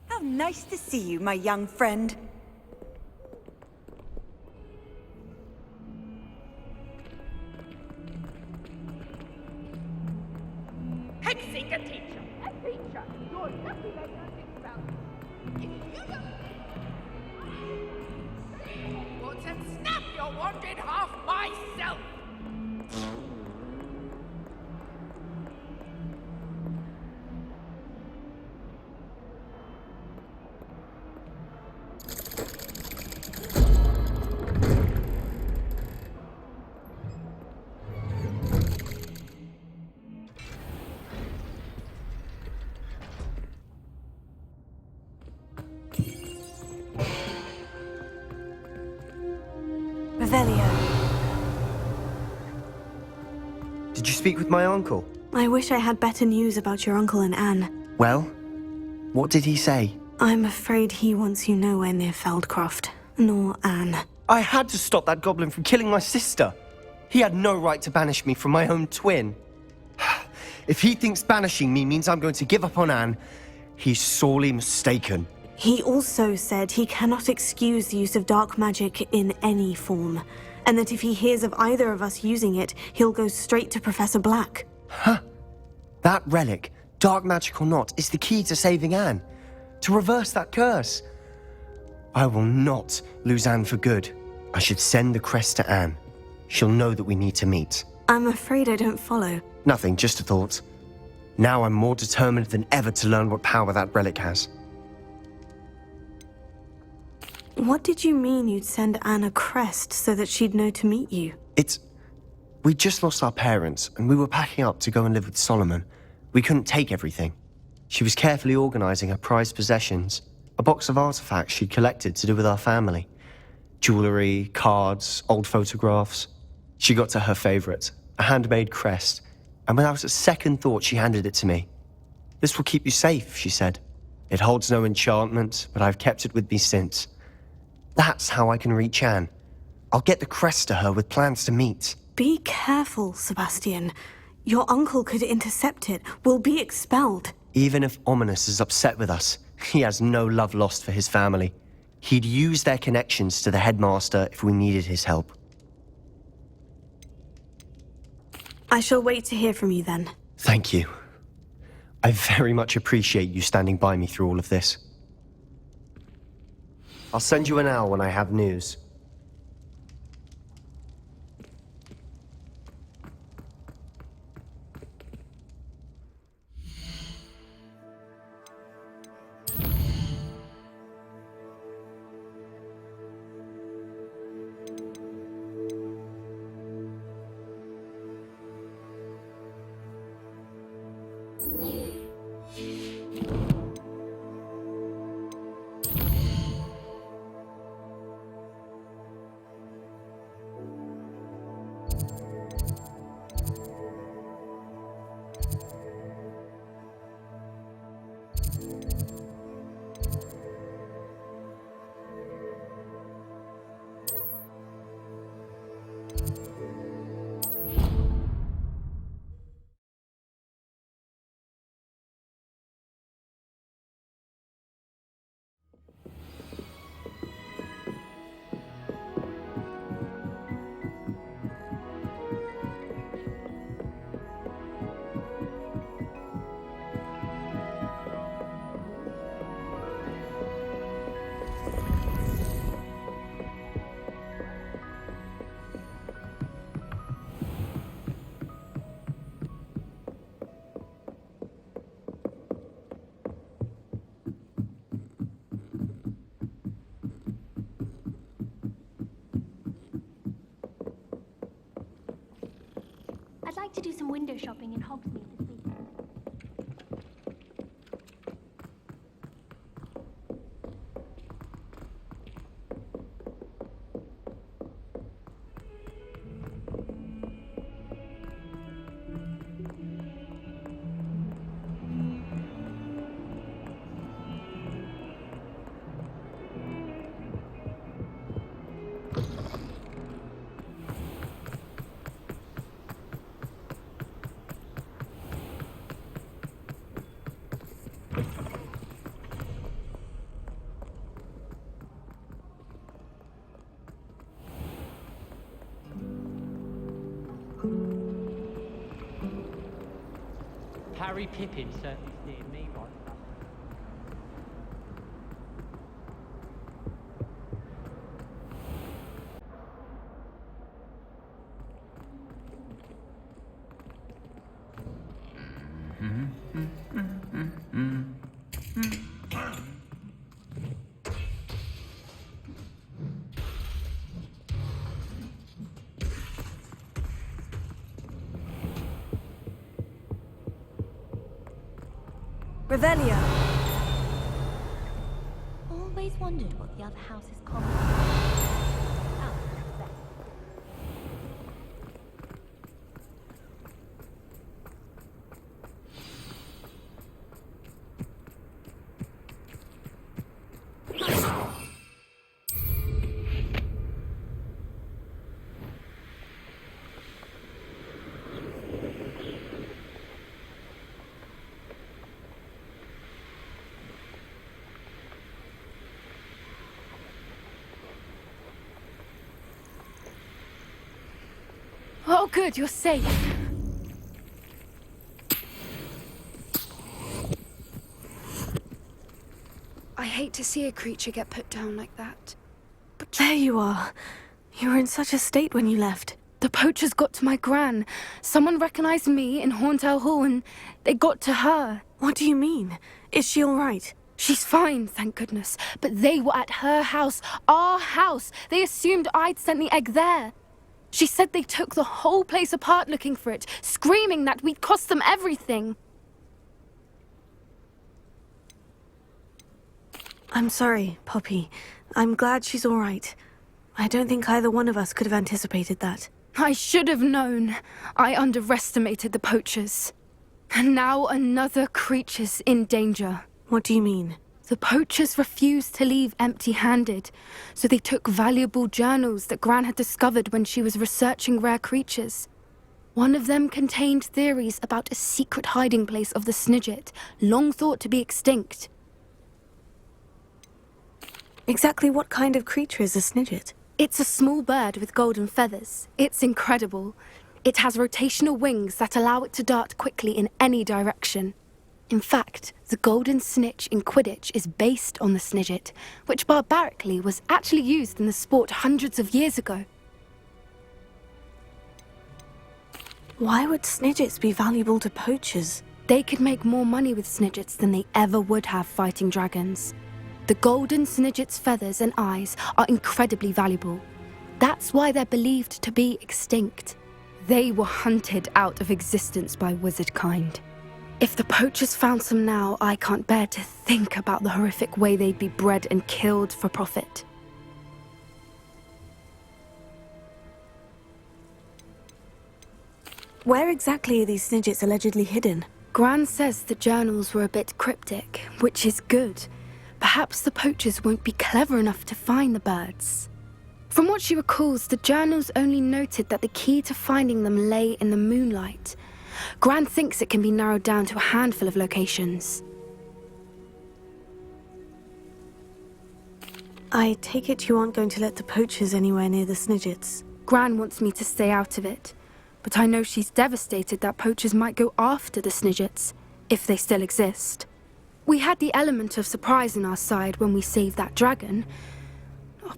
How nice to see you, my young friend. Hexing a teacher! A teacher! You're lucky they don't expel you. If you don't... Woods and snap your wand in half myself! Did you speak with my uncle? I wish I had better news about your uncle and Anne. Well, what did he say? I'm afraid he wants you nowhere near Feldcroft, nor Anne. I had to stop that goblin from killing my sister. He had no right to banish me from my own twin. If he thinks banishing me means I'm going to give up on Anne, he's sorely mistaken. He also said he cannot excuse the use of dark magic in any form, and that if he hears of either of us using it, he'll go straight to Professor Black. Huh. That relic, dark magic or not, is the key to saving Anne. To reverse that curse. I will not lose Anne for good. I should send the crest to Anne. She'll know that we need to meet. I'm afraid I don't follow. Nothing, just a thought. Now I'm more determined than ever to learn what power that relic has. What did you mean you'd send Anne a crest so that she'd know to meet you? We just lost our parents, and we were packing up to go and live with Solomon. We couldn't take everything. She was carefully organizing her prized possessions, a box of artifacts she'd collected to do with our family. Jewelry, cards, old photographs. She got to her favorite, a handmade crest, and without a second thought she handed it to me. "This will keep you safe," she said. "It holds no enchantment, but I've kept it with me since. That's how I can reach Anne. I'll get the crest to her with plans to meet." Be careful, Sebastian. Your uncle could intercept it. We'll be expelled. Even if Ominous is upset with us, he has no love lost for his family. He'd use their connections to the headmaster if we needed his help. I shall wait to hear from you then. Thank you. I very much appreciate you standing by me through all of this. I'll send you an owl when I have news. I'd like to do some window shopping in Hogsmeade this weekend. Harry Pippin certainly steered me right. Revelio. Always wondered what the other houses call. Oh, good, you're safe. I hate to see a creature get put down like that. But There you are. You were in such a state when you left. The poachers got to my gran. Someone recognized me in Horntail Hall and they got to her. What do you mean? Is she all right? She's fine, thank goodness. But they were at her house, our house. They assumed I'd sent the egg there. She said they took the whole place apart looking for it, screaming that we'd cost them everything. I'm sorry, Poppy. I'm glad she's all right. I don't think either one of us could have anticipated that. I should have known. I underestimated the poachers. And now another creature's in danger. What do you mean? The poachers refused to leave empty-handed, so they took valuable journals that Gran had discovered when she was researching rare creatures. One of them contained theories about a secret hiding place of the Snidget, long thought to be extinct. Exactly what kind of creature is a Snidget? It's a small bird with golden feathers. It's incredible. It has rotational wings that allow it to dart quickly in any direction. In fact, the golden snitch in Quidditch is based on the Snidget, which barbarically was actually used in the sport hundreds of years ago. Why would Snidgets be valuable to poachers? They could make more money with Snidgets than they ever would have fighting dragons. The golden Snidget's feathers and eyes are incredibly valuable. That's why they're believed to be extinct. They were hunted out of existence by wizard kind. If the poachers found some now, I can't bear to think about the horrific way they'd be bred and killed for profit. Where exactly are these Snidgets allegedly hidden? Gran says the journals were a bit cryptic, which is good. Perhaps the poachers won't be clever enough to find the birds. From what she recalls, the journals only noted that the key to finding them lay in the moonlight. Gran thinks it can be narrowed down to a handful of locations. I take it you aren't going to let the poachers anywhere near the Snidgets. Gran wants me to stay out of it, but I know she's devastated that poachers might go after the Snidgets, if they still exist. We had the element of surprise on our side when we saved that dragon,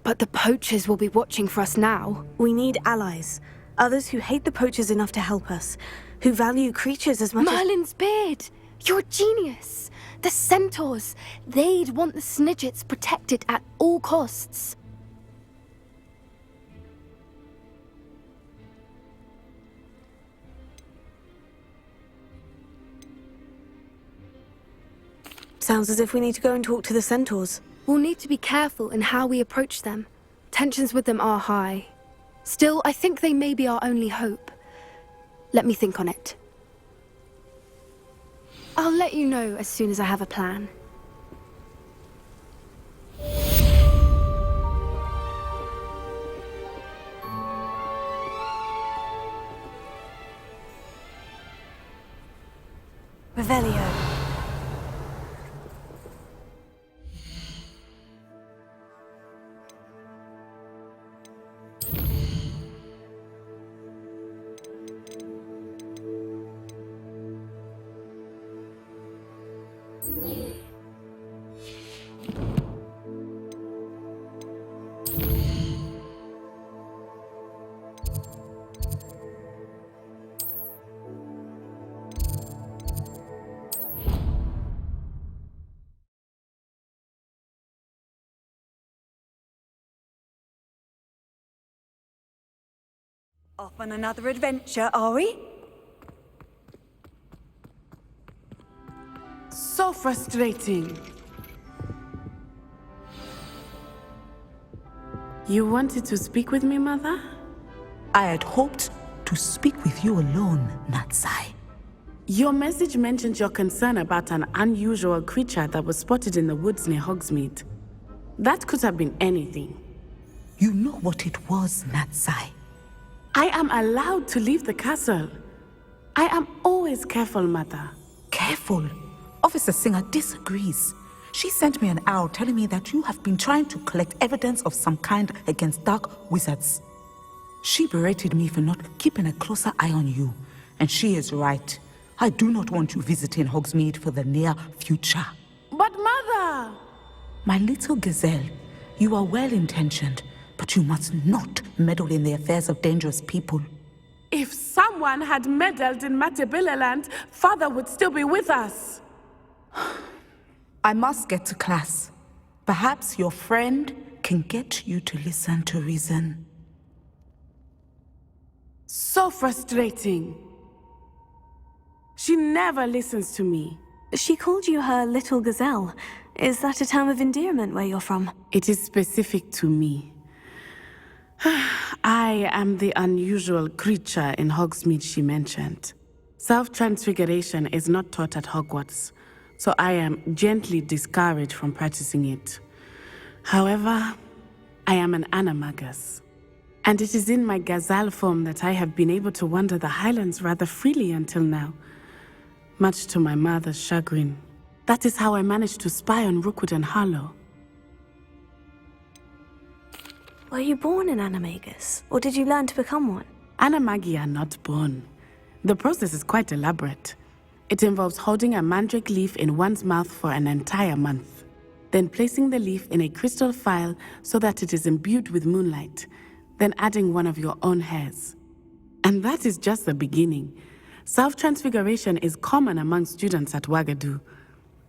but the poachers will be watching for us now. We need allies. Others who hate the poachers enough to help us. Who value creatures as much Merlin's beard! You're a genius! The centaurs! They'd want the Snidgets protected at all costs. Sounds as if we need to go and talk to the centaurs. We'll need to be careful in how we approach them. Tensions with them are high. Still, I think they may be our only hope. Let me think on it. I'll let you know as soon as I have a plan. Revelio. Off on another adventure, are we? So frustrating. You wanted to speak with me, Mother? I had hoped to speak with you alone, Natsai. Your message mentioned your concern about an unusual creature that was spotted in the woods near Hogsmeade. That could have been anything. You know what it was, Natsai. I am allowed to leave the castle. I am always careful, Mother. Careful. Officer Singer disagrees. She sent me an arrow telling me that you have been trying to collect evidence of some kind against dark wizards. She berated me for not keeping a closer eye on you, and she is right. I do not want you visiting Hogsmeade for the near future. But Mother! My little gazelle, you are well-intentioned, but you must not meddle in the affairs of dangerous people. If someone had meddled in Matabeleland, Father would still be with us. I must get to class. Perhaps your friend can get you to listen to reason. So frustrating. She never listens to me. She called you her little gazelle. Is that a term of endearment where you're from? It is specific to me. I am the unusual creature in Hogsmeade she mentioned. Self-transfiguration is not taught at Hogwarts, so I am gently discouraged from practicing it. However, I am an animagus, and it is in my gazelle form that I have been able to wander the Highlands rather freely until now, much to my mother's chagrin. That is how I managed to spy on Rookwood and Harlow. Were you born an animagus, or did you learn to become one? Animagi are not born. The process is quite elaborate. It involves holding a mandrake leaf in one's mouth for an entire month, then placing the leaf in a crystal phial so that it is imbued with moonlight, then adding one of your own hairs. And that is just the beginning. Self-transfiguration is common among students at Wagadu,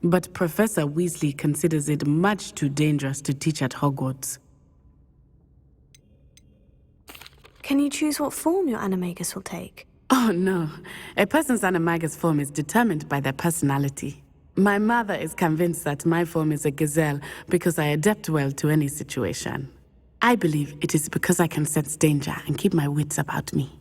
but Professor Weasley considers it much too dangerous to teach at Hogwarts. Can you choose what form your animagus will take? Oh no, a person's animagus form is determined by their personality. My mother is convinced that my form is a gazelle because I adapt well to any situation. I believe it is because I can sense danger and keep my wits about me.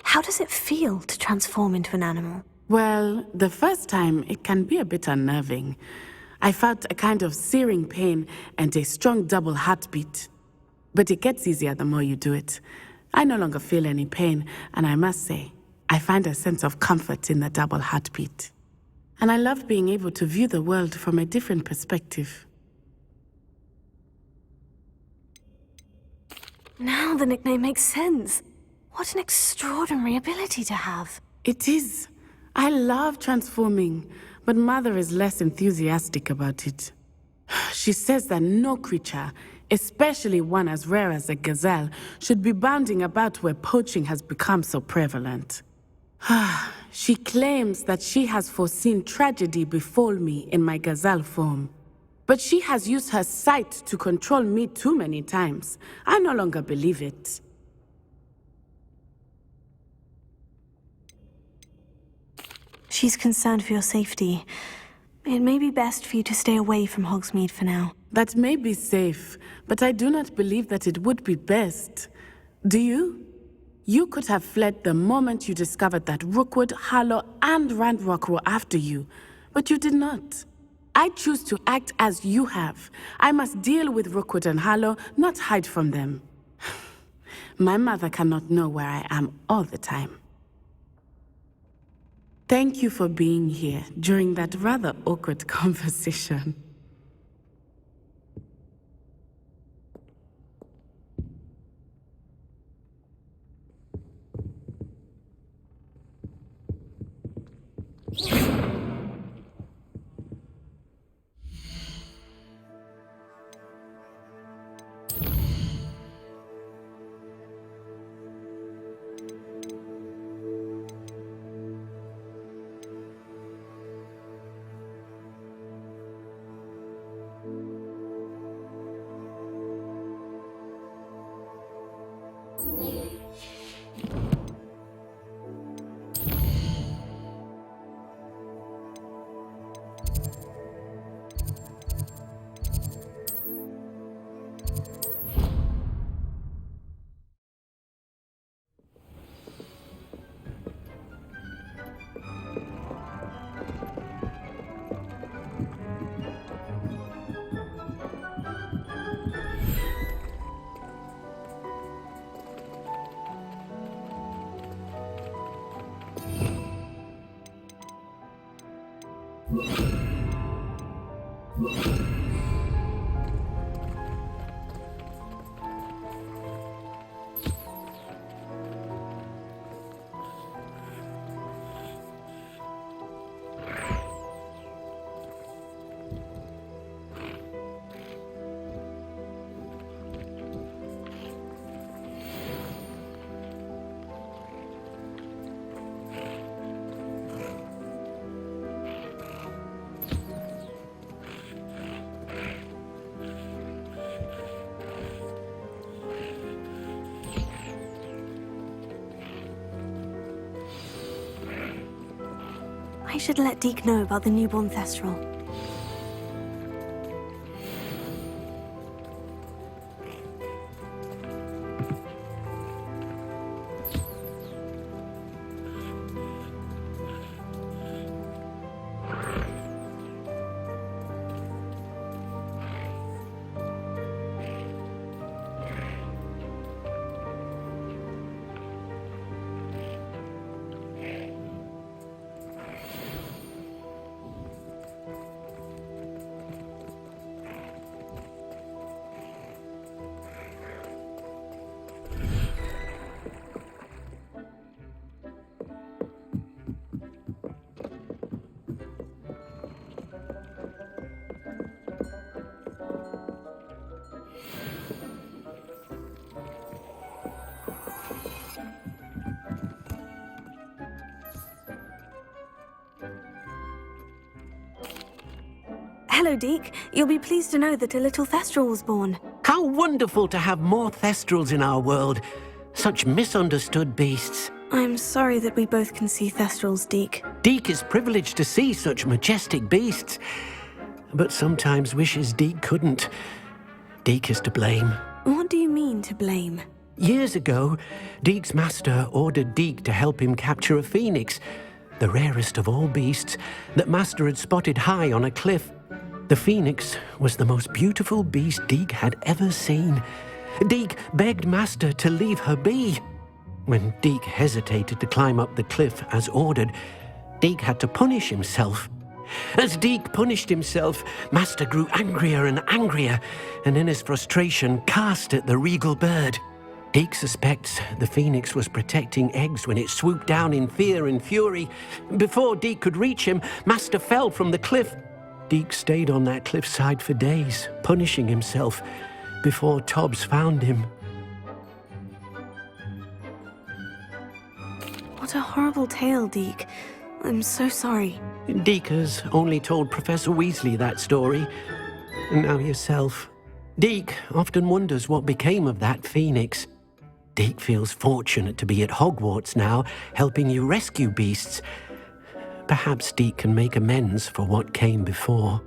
How does it feel to transform into an animal? Well, the first time it can be a bit unnerving. I felt a kind of searing pain and a strong double heartbeat. But it gets easier the more you do it. I no longer feel any pain, and I must say, I find a sense of comfort in the double heartbeat. And I love being able to view the world from a different perspective. Now the nickname makes sense. What an extraordinary ability to have. It is. I love transforming, but Mother is less enthusiastic about it. She says that no creature, especially one as rare as a gazelle, should be bounding about where poaching has become so prevalent. She claims that she has foreseen tragedy befall me in my gazelle form. But she has used her sight to control me too many times. I no longer believe it. She's concerned for your safety. It may be best for you to stay away from Hogsmeade for now. That may be safe, but I do not believe that it would be best. Do you? You could have fled the moment you discovered that Rookwood, Harlow, and Ranrok were after you, but you did not. I choose to act as you have. I must deal with Rookwood and Harlow, not hide from them. My mother cannot know where I am all the time. Thank you for being here during that rather awkward conversation. I should let Deke know about the newborn Thestral. Hello, Deke. You'll be pleased to know that a little Thestral was born. How wonderful to have more Thestrals in our world. Such misunderstood beasts. I'm sorry that we both can see Thestrals, Deke. Deke is privileged to see such majestic beasts, but sometimes wishes Deke couldn't. Deke is to blame. What do you mean, to blame? Years ago, Deke's master ordered Deke to help him capture a phoenix, the rarest of all beasts that master had spotted high on a cliff. The phoenix was the most beautiful beast Deke had ever seen. Deke begged master to leave her be. When Deke hesitated to climb up the cliff as ordered, Deke had to punish himself. As Deke punished himself, master grew angrier and angrier, and in his frustration cast at the regal bird. Deke suspects the phoenix was protecting eggs when it swooped down in fear and fury. Before Deke could reach him, master fell from the cliff. Deke stayed on that cliffside for days, punishing himself, before Tobbs found him. What a horrible tale, Deke. I'm so sorry. Deke has only told Professor Weasley that story, and now yourself. Deke often wonders what became of that phoenix. Deke feels fortunate to be at Hogwarts now, helping you rescue beasts. Perhaps Deke can make amends for what came before.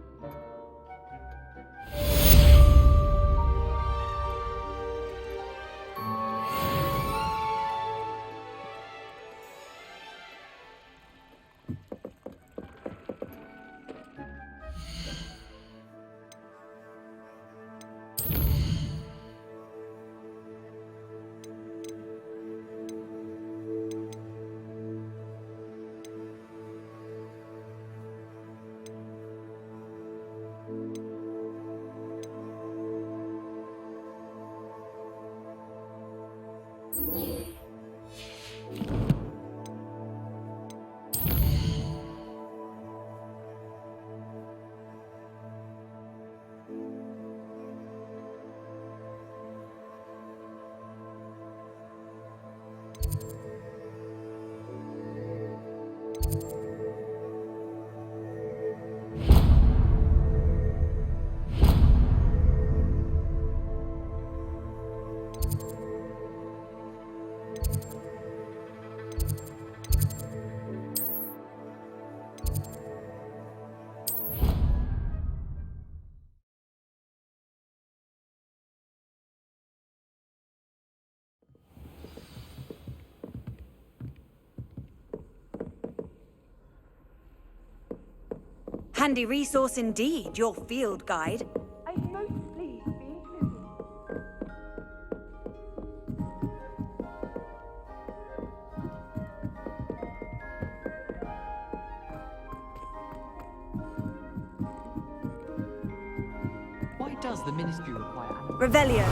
Handy resource indeed, your field guide. I'm most pleased to be included. Why does the Ministry require animals? Revelio.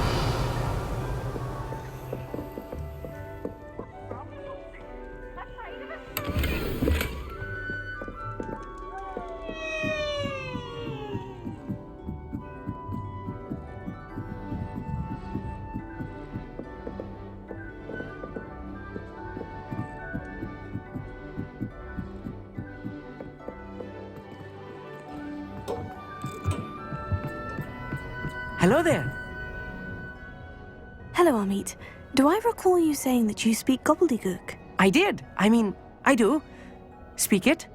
Hello there. Hello, Amit. Do I recall you saying that you speak gobbledygook? I did. I do. Speak it.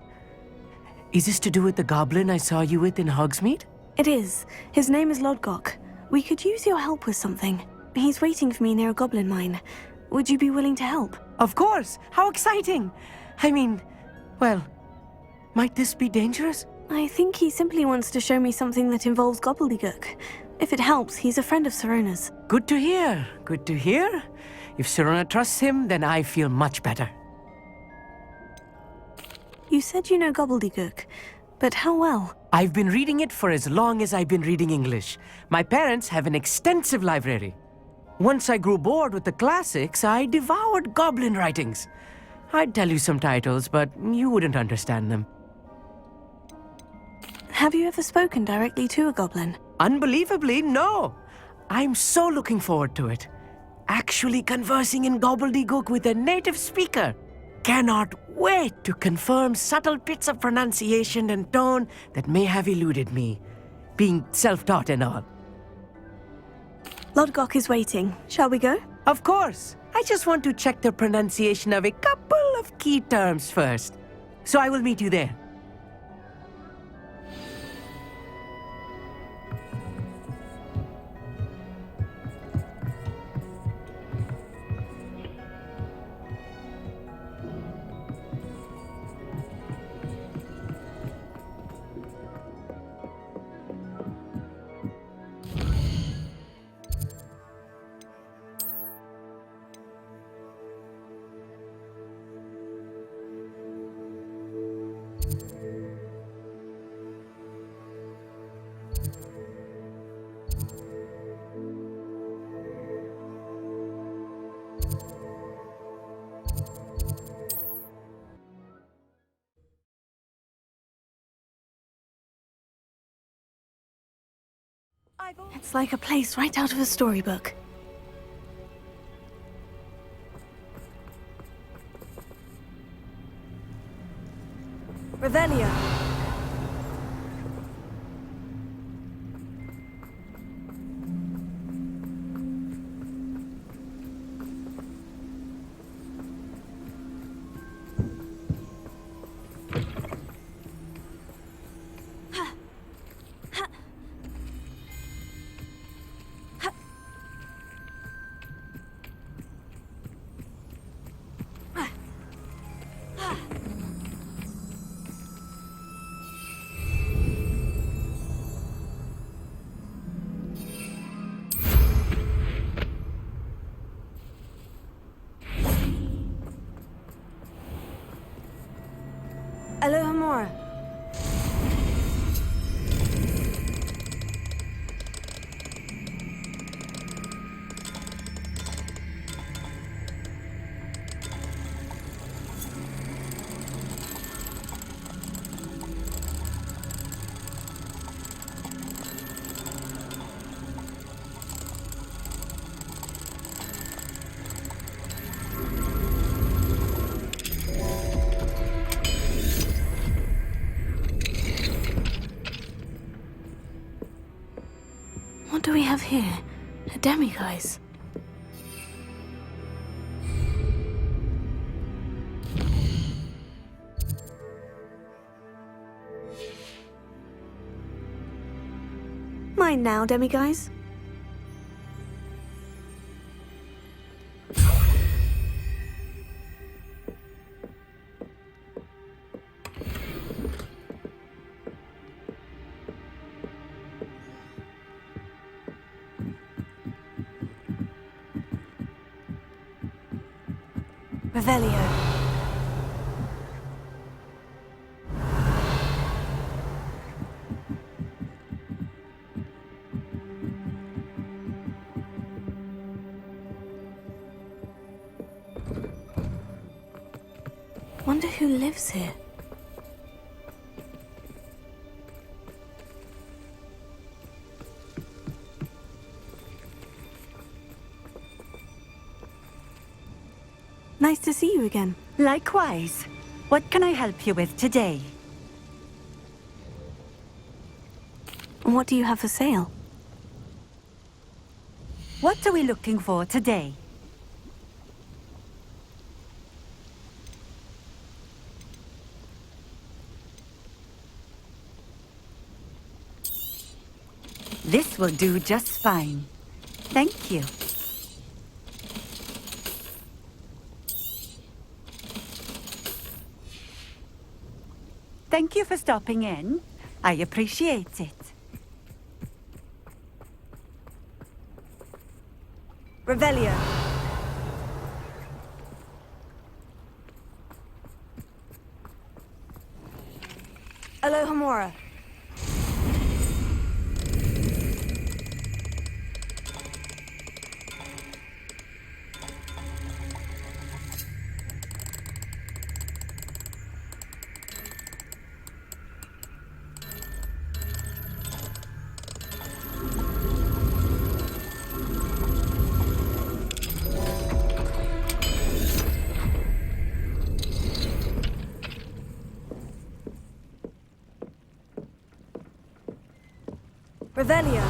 Is this to do with the goblin I saw you with in Hogsmeade? It is. His name is Lodgok. We could use your help with something. He's waiting for me near a goblin mine. Would you be willing to help? Of course. How exciting. Well, might this be dangerous? I think he simply wants to show me something that involves gobbledygook. If it helps, he's a friend of Sirona's. Good to hear. Good to hear. If Sirona trusts him, then I feel much better. You said you know gobbledygook, but how well? I've been reading it for as long as I've been reading English. My parents have an extensive library. Once I grew bored with the classics, I devoured goblin writings. I'd tell you some titles, but you wouldn't understand them. Have you ever spoken directly to a goblin? Unbelievably, no. I'm so looking forward to it. Actually conversing in gobbledygook with a native speaker. Cannot wait to confirm subtle bits of pronunciation and tone that may have eluded me, being self-taught and all. Lodgok is waiting. Shall we go? Of course. I just want to check the pronunciation of a couple of key terms first. So I will meet you there. It's like a place right out of a storybook. Revelio. Alohomora. What do we have here? A demiguise. Mine now, demiguise. Revelio. Wonder who lives here. Nice to see you again. Likewise. What can I help you with today? What do you have for sale? What are we looking for today? This will do just fine. Thank you. Thank you for stopping in. I appreciate it. Revelio. Alohomora. Revelio.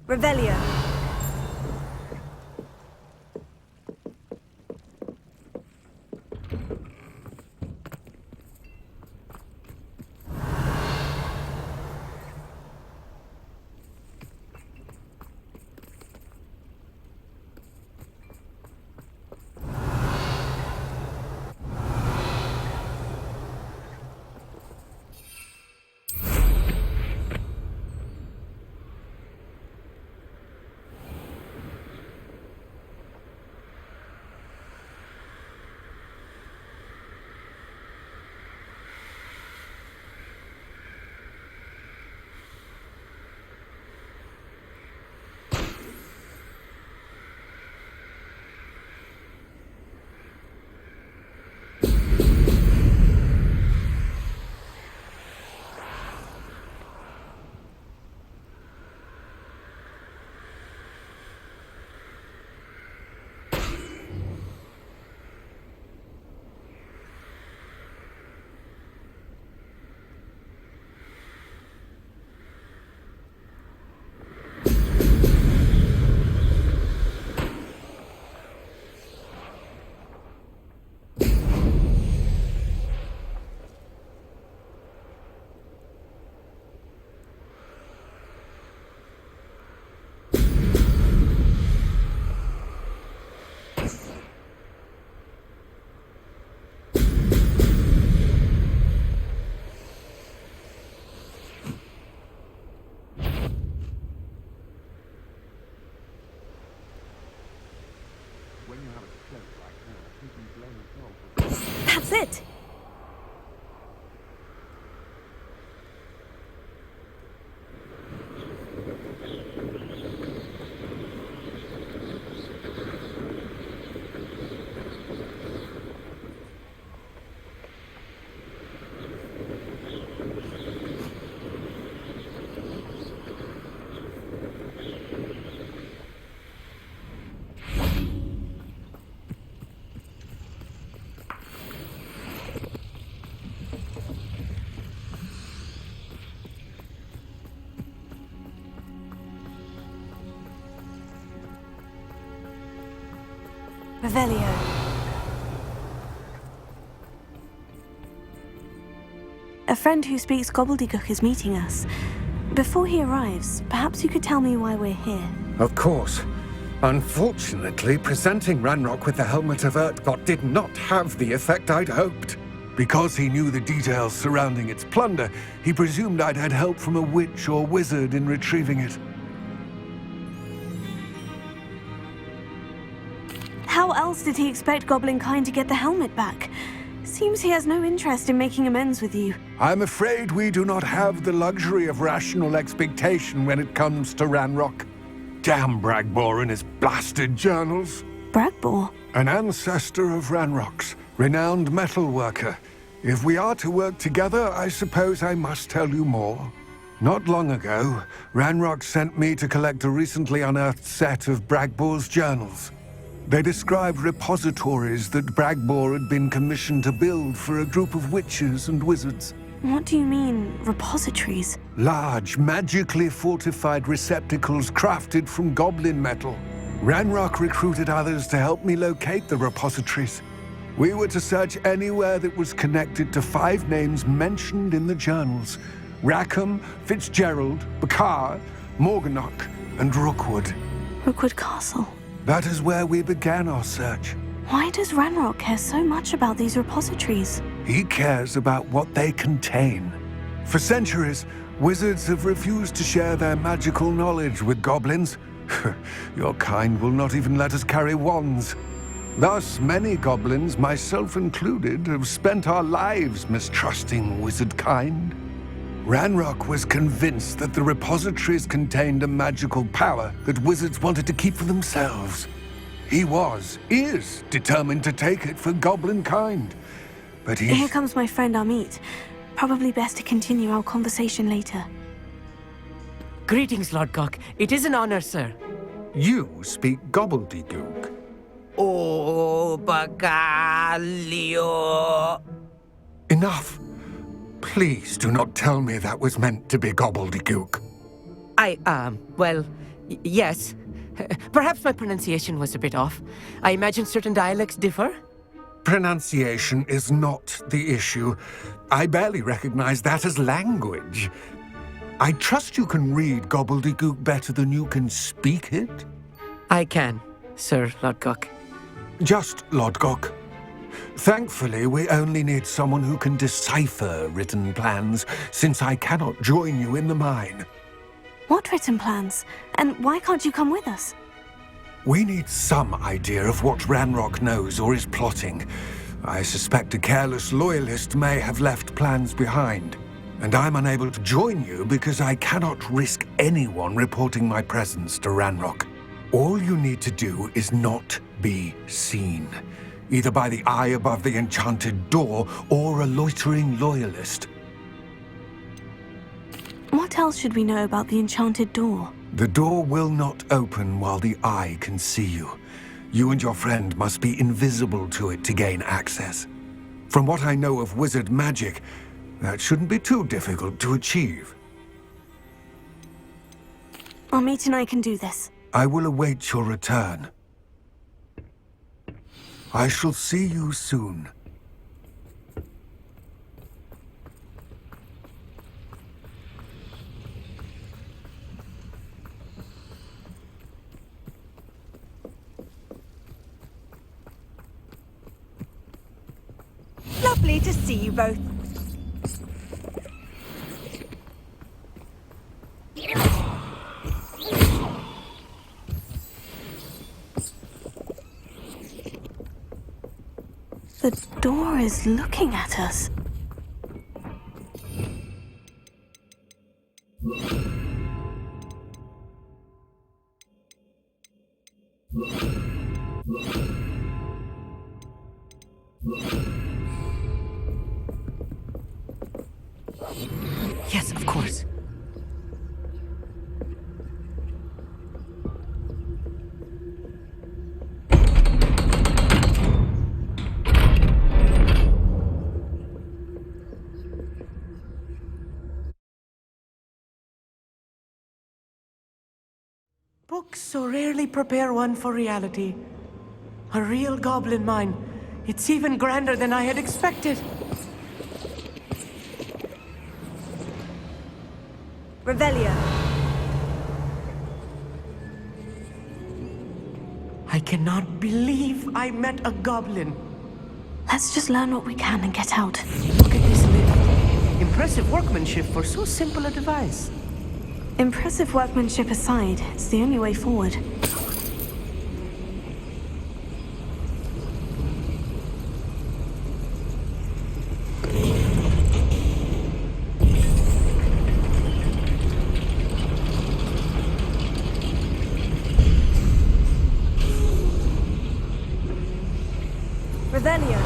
Revelio. That's it! Revelio. A friend who speaks gobbledygook is meeting us. Before he arrives, perhaps you could tell me why we're here. Of course. Unfortunately, presenting Ranrok with the Helmet of Urtkot did not have the effect I'd hoped. Because he knew the details surrounding its plunder, he presumed I'd had help from a witch or wizard in retrieving it. How else did he expect Goblin Kind to get the helmet back? Seems he has no interest in making amends with you. I'm afraid we do not have the luxury of rational expectation when it comes to Ranrok. Damn Bragbor and his blasted journals. Bragbor? An ancestor of Ranrock's, renowned metalworker. If we are to work together, I suppose I must tell you more. Not long ago, Ranrok sent me to collect a recently unearthed set of Bragbor's journals. They described repositories that Bragbor had been commissioned to build for a group of witches and wizards. What do you mean, repositories? Large, magically fortified receptacles crafted from goblin metal. Ranrok recruited others to help me locate the repositories. We were to search anywhere that was connected to 5 names mentioned in the journals: Rackham, Fitzgerald, Bakar, Morganach, and Rookwood. Rookwood Castle. That is where we began our search. Why does Ranrok care so much about these repositories? He cares about what they contain. For centuries, wizards have refused to share their magical knowledge with goblins. Your kind will not even let us carry wands. Thus, many goblins, myself included, have spent our lives mistrusting wizard kind. Ranrok was convinced that the repositories contained a magical power that wizards wanted to keep for themselves. He is determined to take it for goblin kind. But Here comes my friend Amit. Probably best to continue our conversation later. Greetings, Lodgok. It is an honor, sir. You speak gobbledygook. Oh, Bagalio. Enough. Please do not tell me that was meant to be gobbledygook. Yes. Perhaps my pronunciation was a bit off. I imagine certain dialects differ? Pronunciation is not the issue. I barely recognize that as language. I trust you can read gobbledygook better than you can speak it? I can, Sir Lodgok. Just Lodgok. Thankfully, we only need someone who can decipher written plans, since I cannot join you in the mine. What written plans? And why can't you come with us? We need some idea of what Ranrok knows or is plotting. I suspect a careless loyalist may have left plans behind. And I'm unable to join you because I cannot risk anyone reporting my presence to Ranrok. All you need to do is not be seen, either by the eye above the enchanted door or a loitering loyalist. What else should we know about the enchanted door? The door will not open while the eye can see you. You and your friend must be invisible to it to gain access. From what I know of wizard magic, that shouldn't be too difficult to achieve. Amit and I can do this. I will await your return. I shall see you soon. Lovely to see you both. The door is looking at us. Yes, of course. Books so rarely prepare one for reality. A real goblin mine. It's even grander than I had expected. Revelio. I cannot believe I met a goblin. Let's just learn what we can and get out. Look at this lift. Impressive workmanship for so simple a device. Impressive workmanship aside, it's the only way forward. Revelio.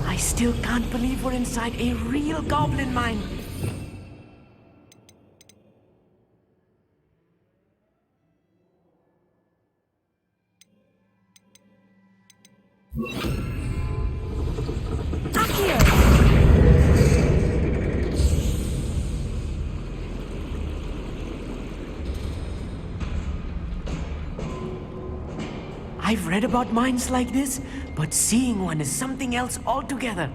I still can't believe we're inside a real goblin mine. I've read about mines like this, but seeing one is something else altogether.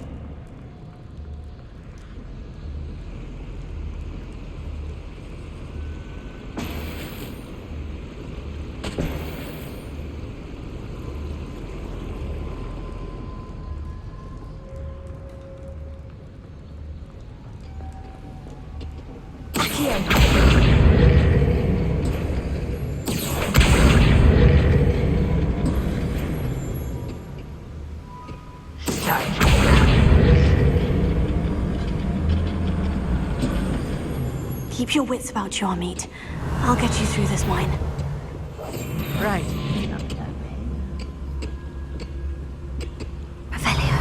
Keep your wits about you, Amit. I'll get you through this mine. Right. Revelio.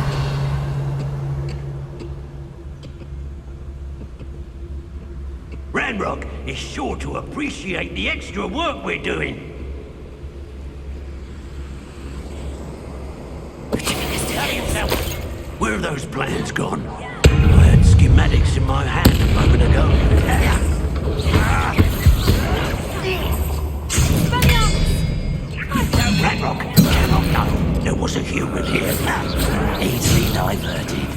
Ranrok is sure to appreciate the extra work we're doing. Where are those plans gone? I had schematics in my hand a moment ago. Ranrok cannot know there was a human here. Easily diverted.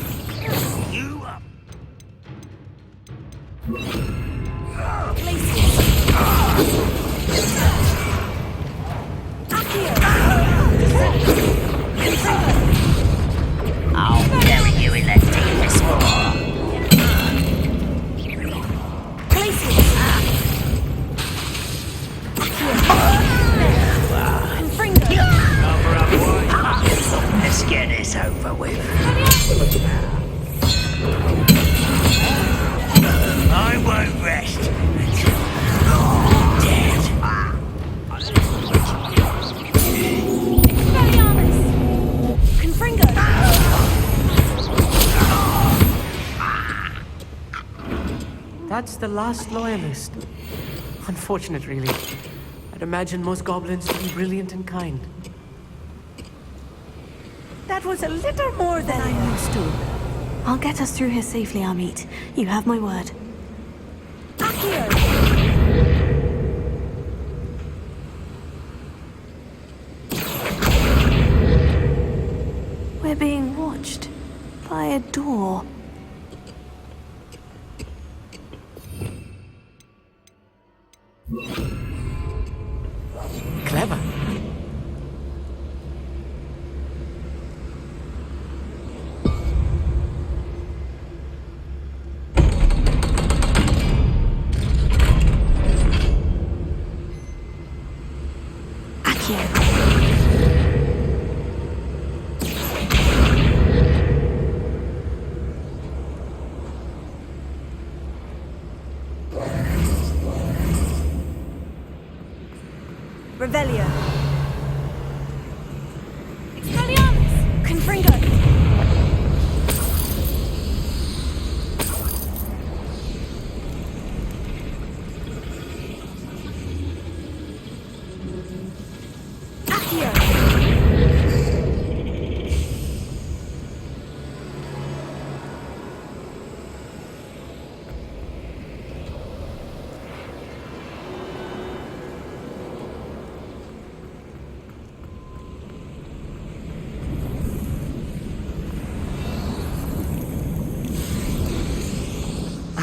You up. I'll bury you in the deepest floor. Let's get this over with. I won't rest until you're dead. That's the last loyalist. Unfortunate, really. I'd imagine most goblins to be brilliant and kind. That was a little more than I'm used to. I'll get us through here safely, Amit. You have my word. We're being watched by a door. Clever.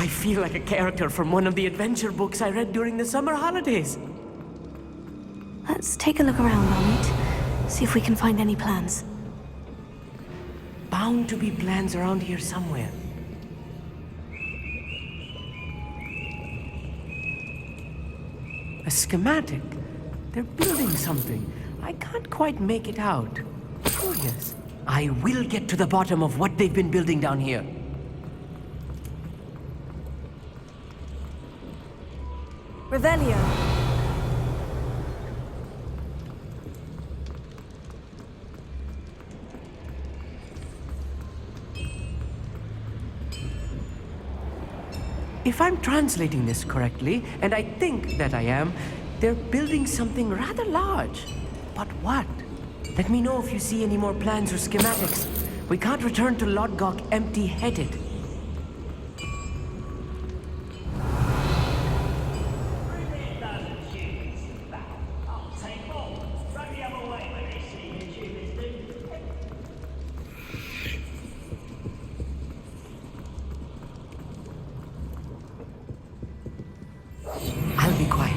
I feel like a character from one of the adventure books I read during the summer holidays. Let's take a look around, Amit. See if we can find any plans. Bound to be plans around here somewhere. A schematic. They're building something. I can't quite make it out. Curious. I will get to the bottom of what they've been building down here. Revelio. If I'm translating this correctly, and I think that I am, they're building something rather large. But what? Let me know if you see any more plans or schematics. We can't return to Lodgok empty-headed. I'll be quiet.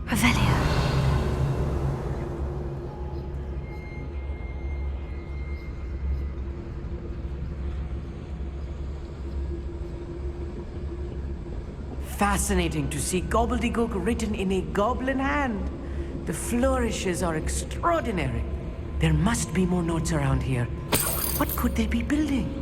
Revelio. Fascinating to see gobbledygook written in a goblin hand. The flourishes are extraordinary. There must be more notes around here. What could they be building?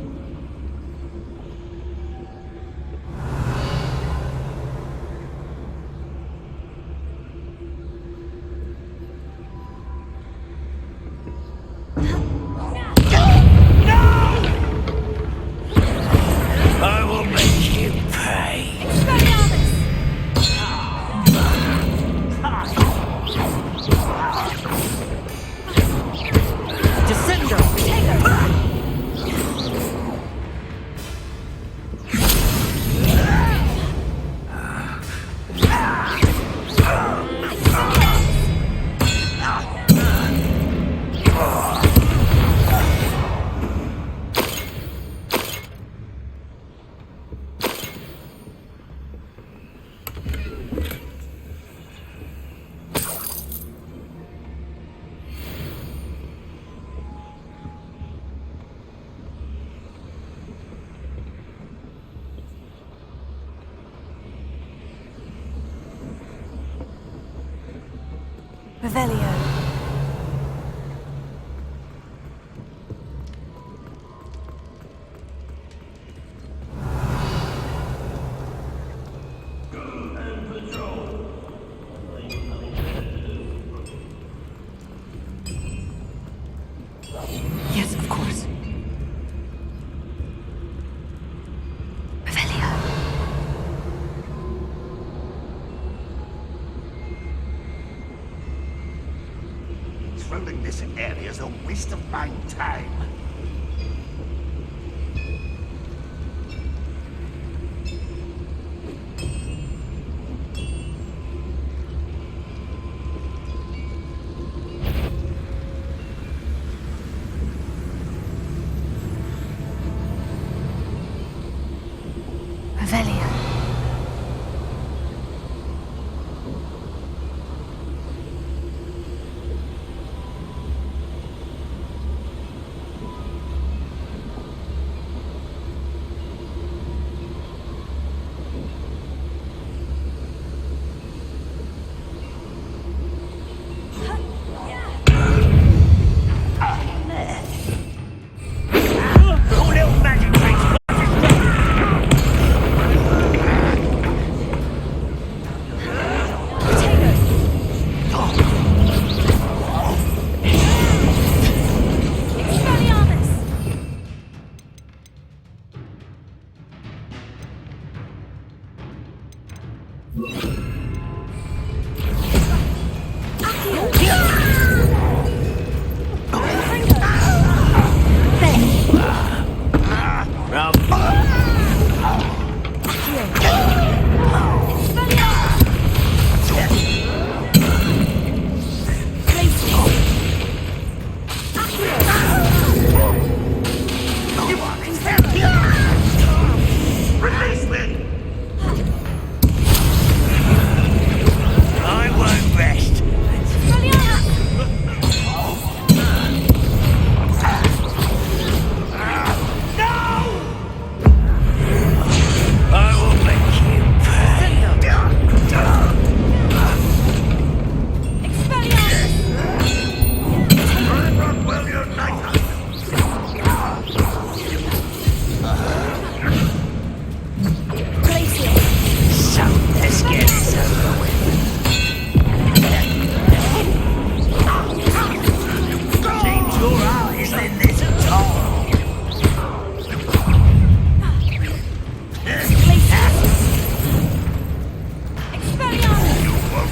I will make you pay. Revelio. Yes, of course. Controlling this area is a waste of my time.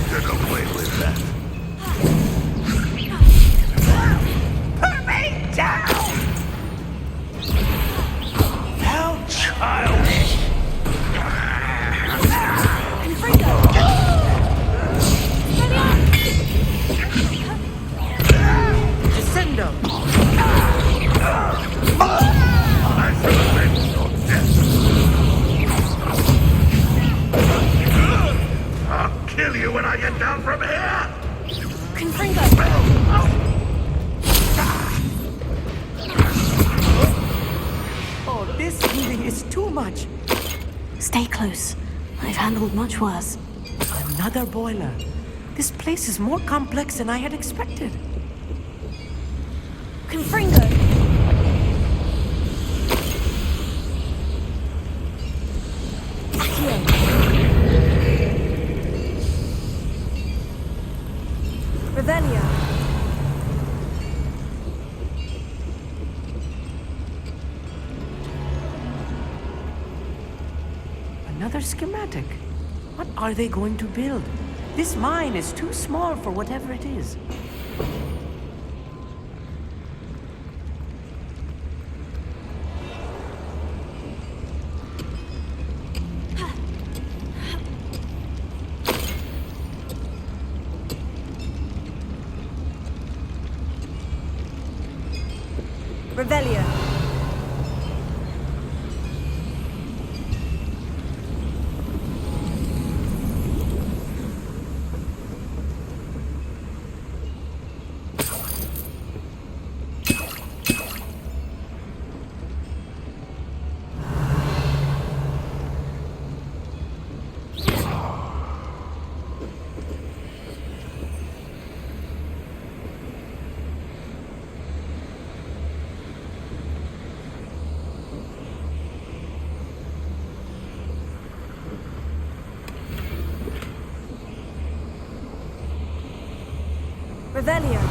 Get away with that. Put me down! How childish! Descendo! I shall avenge your death. I'll kill you when I get down from here! Oh, this healing is too much. Stay close. I've handled much worse. Another boiler. This place is more complex than I had expected. Confringo! Revelio. Another schematic. What are they going to build? This mine is too small for whatever it is. Revelio. Revelio.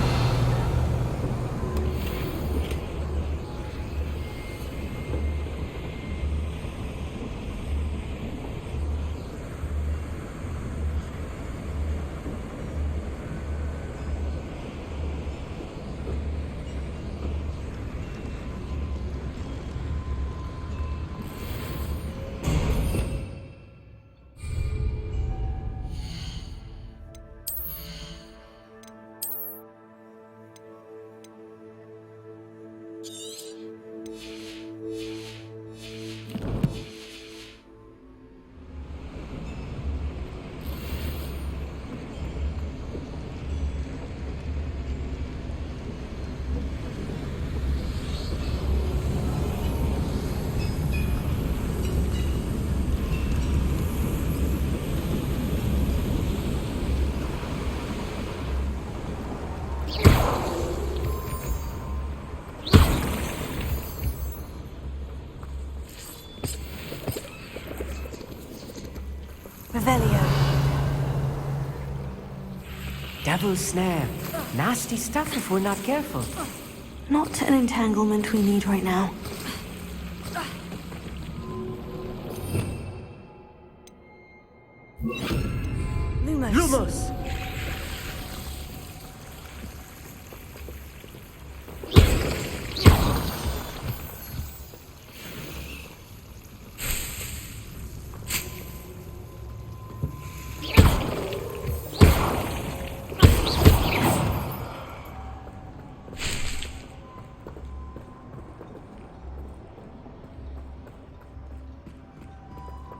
Revelio. Devil's snare. Nasty stuff if we're not careful. Not an entanglement we need right now. Lumos. Lumos!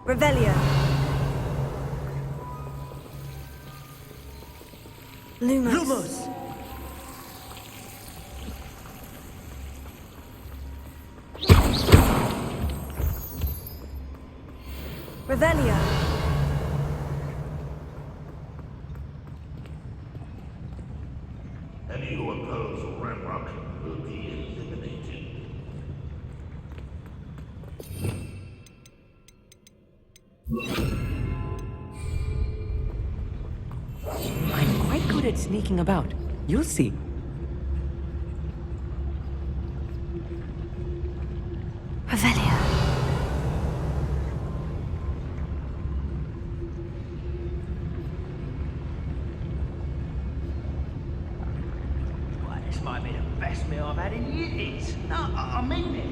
Revelio. Lumos. Lumos! Revelio. Any who oppose Ranrok will be eliminated. I'm quite good at sneaking about. You'll see. Revelio. might be the best meal I've had in years. No, I mean it.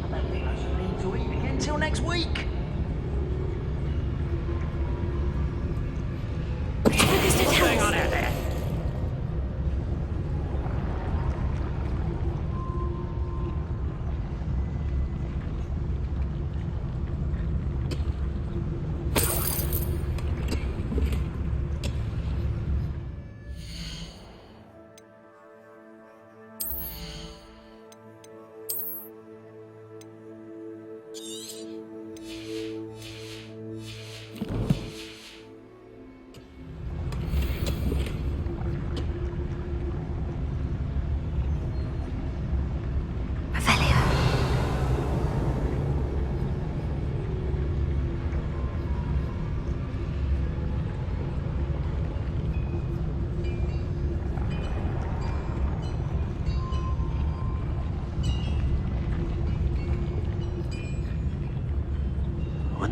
I don't think I should need to eat again till next week. What's going on out there?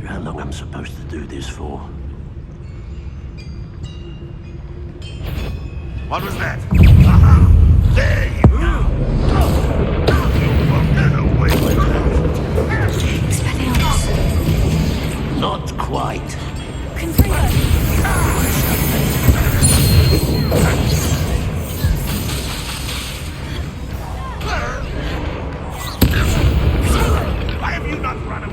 How long I'm supposed to do this for? What was that? Aha! There you go! You won't get away with that. Not quite. Why have you not run him?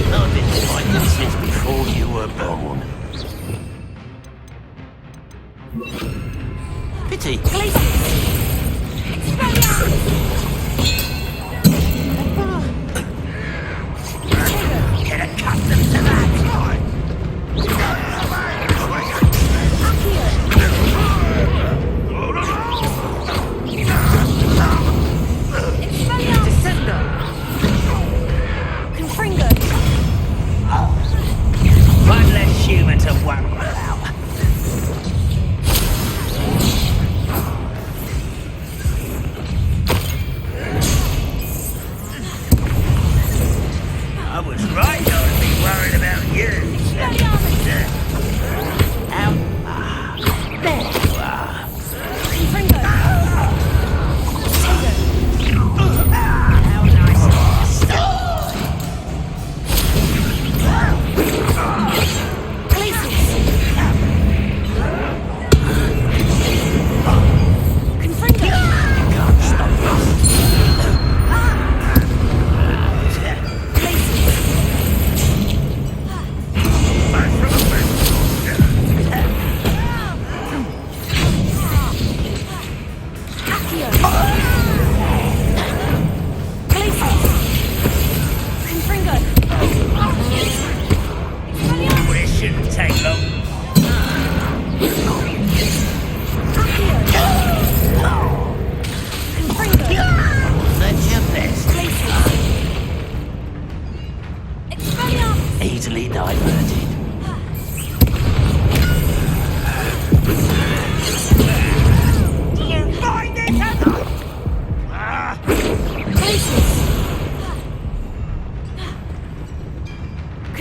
I've been fighting since before you were born. Pity. Get accustomed to that. One less human to worry about. I was right not to be worried about you. Out. There you are. How nice of you to stop. Easily diverted. Do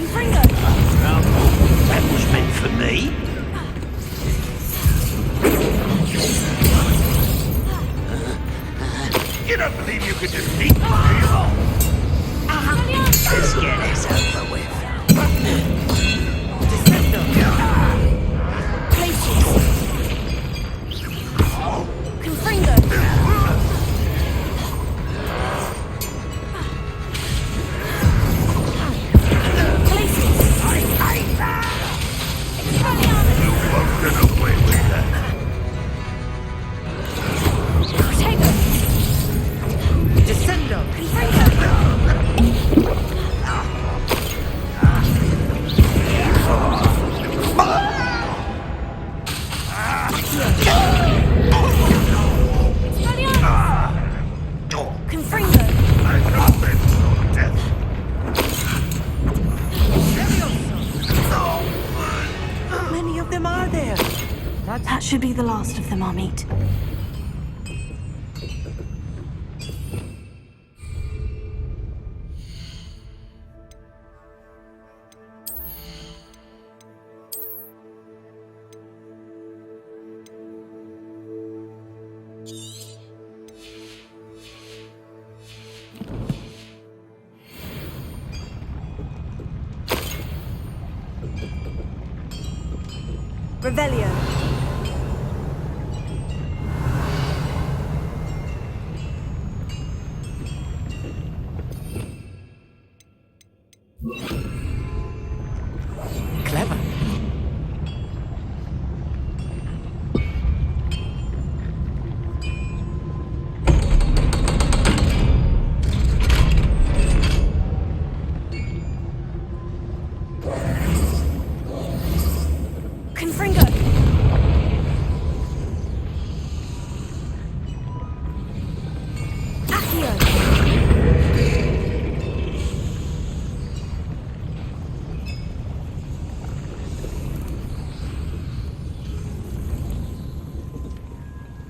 you find it? That was meant for me. You don't believe you could defeat me, do you? Let's get this over with. That should be the last of them, Amit. Revelio. Clever. Confringo. Accio.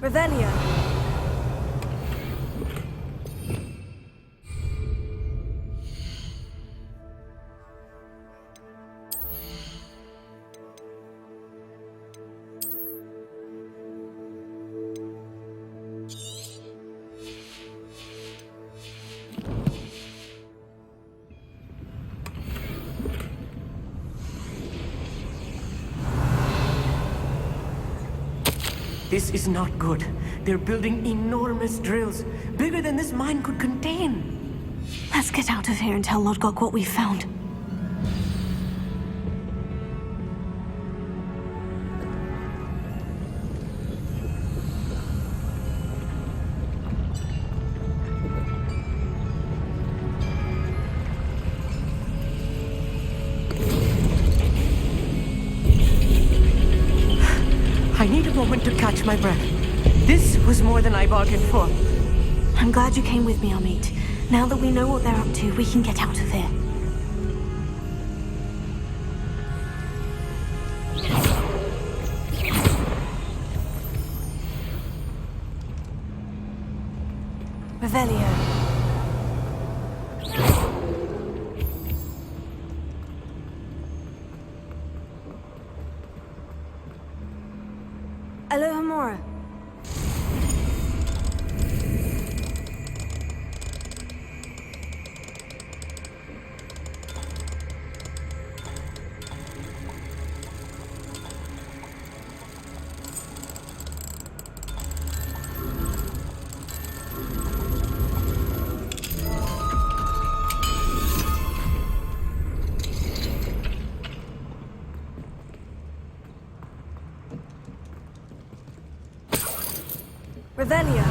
Revelio. This is not good. They're building enormous drills, bigger than this mine could contain. Let's get out of here and tell Lodgok what we found. I need a moment to catch my breath. This was more than I bargained for. I'm glad you came with me, Amit. Now that we know what they're up to, we can get out of here. Revelio. Alohomora. Revelio.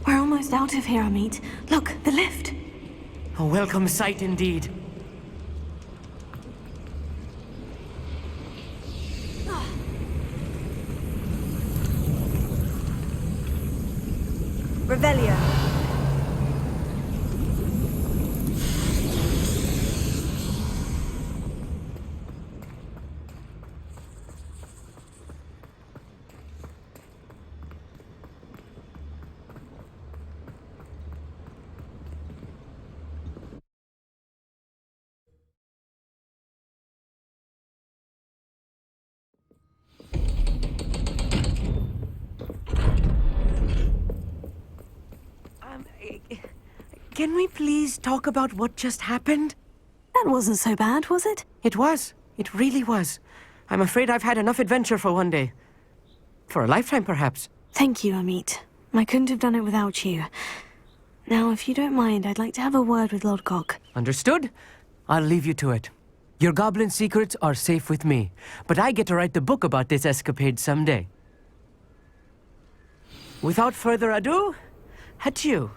We're almost out of here, Amit. Look, the lift. A welcome sight indeed. Revelio. Can we please talk about what just happened? That wasn't so bad, was it? It was. It really was. I'm afraid I've had enough adventure for one day. For a lifetime, perhaps. Thank you, Amit. I couldn't have done it without you. Now, if you don't mind, I'd like to have a word with Lodgok. Understood? I'll leave you to it. Your goblin secrets are safe with me, but I get to write the book about this escapade someday. Without further ado, adieu.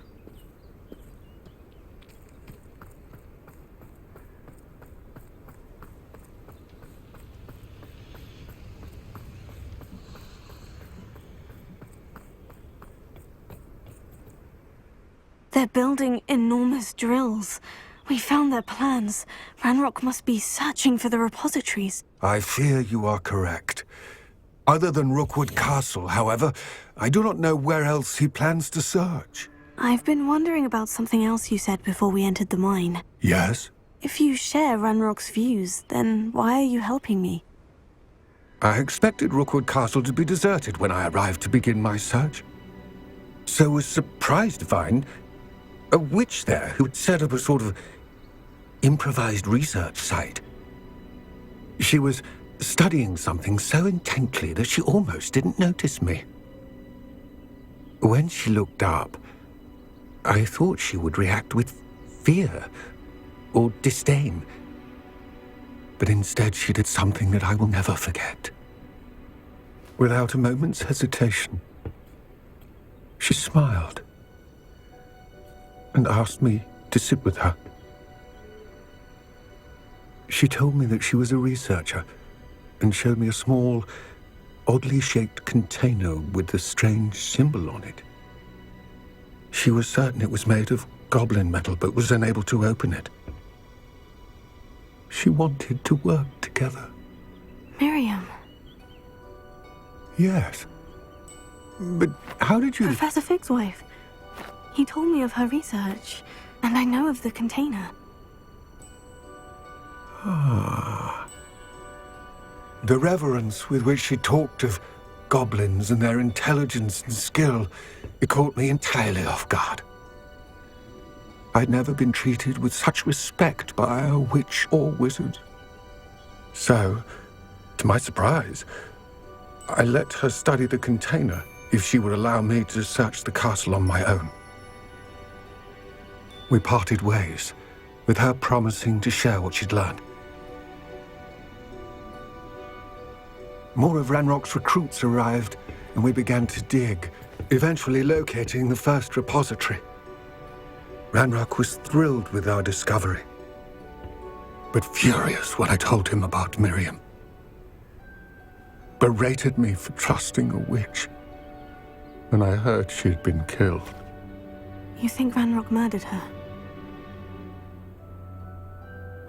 They're building enormous drills. We found their plans. Ranrok must be searching for the repositories. I fear you are correct. Other than Rookwood Castle, however, I do not know where else he plans to search. I've been wondering about something else you said before we entered the mine. Yes? If you share Ranrok's views, then why are you helping me? I expected Rookwood Castle to be deserted when I arrived to begin my search. So was surprised to find a witch there who had set up a sort of improvised research site. She was studying something so intently that she almost didn't notice me. When she looked up, I thought she would react with fear or disdain. But instead she did something that I will never forget. Without a moment's hesitation, she smiled and asked me to sit with her. She told me that she was a researcher and showed me a small, oddly shaped container with a strange symbol on it. She was certain it was made of goblin metal, but was unable to open it. She wanted to work together. Miriam. Yes. But how did you... Professor Fig's wife. He told me of her research, and I know of the container. Ah. The reverence with which she talked of goblins and their intelligence and skill, it caught me entirely off guard. I'd never been treated with such respect by a witch or wizard. So, to my surprise, I let her study the container if she would allow me to search the castle on my own. We parted ways, with her promising to share what she'd learned. More of Ranrok's recruits arrived, and we began to dig, eventually locating the first repository. Ranrok was thrilled with our discovery, but furious when I told him about Miriam. Berated me for trusting a witch when I heard she'd been killed. You think Ranrok murdered her?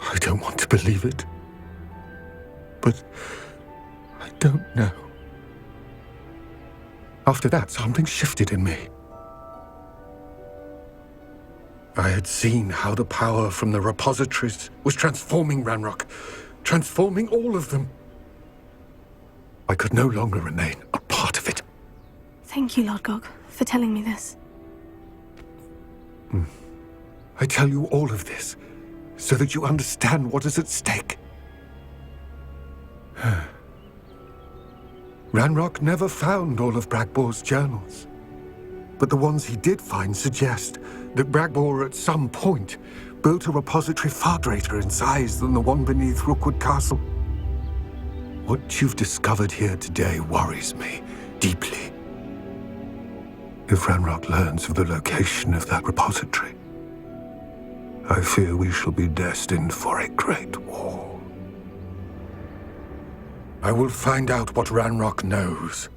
I don't want to believe it, but I don't know. After that, something shifted in me. I had seen how the power from the repositories was transforming Ranrok, transforming all of them. I could no longer remain a part of it. Thank you, Lodgok, for telling me this. I tell you all of this so that you understand what is at stake. Ranrok never found all of Bragbor's journals, but the ones he did find suggest that Bragbor at some point built a repository far greater in size than the one beneath Rookwood Castle. What you've discovered here today worries me deeply. If Ranrok learns of the location of that repository, I fear we shall be destined for a great war. I will find out what Ranrok knows.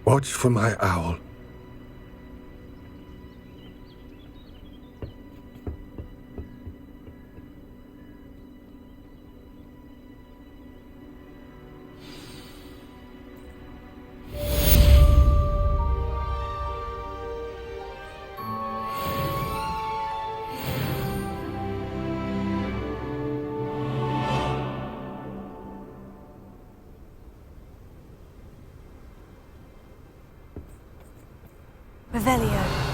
Watch for my owl. Revelio.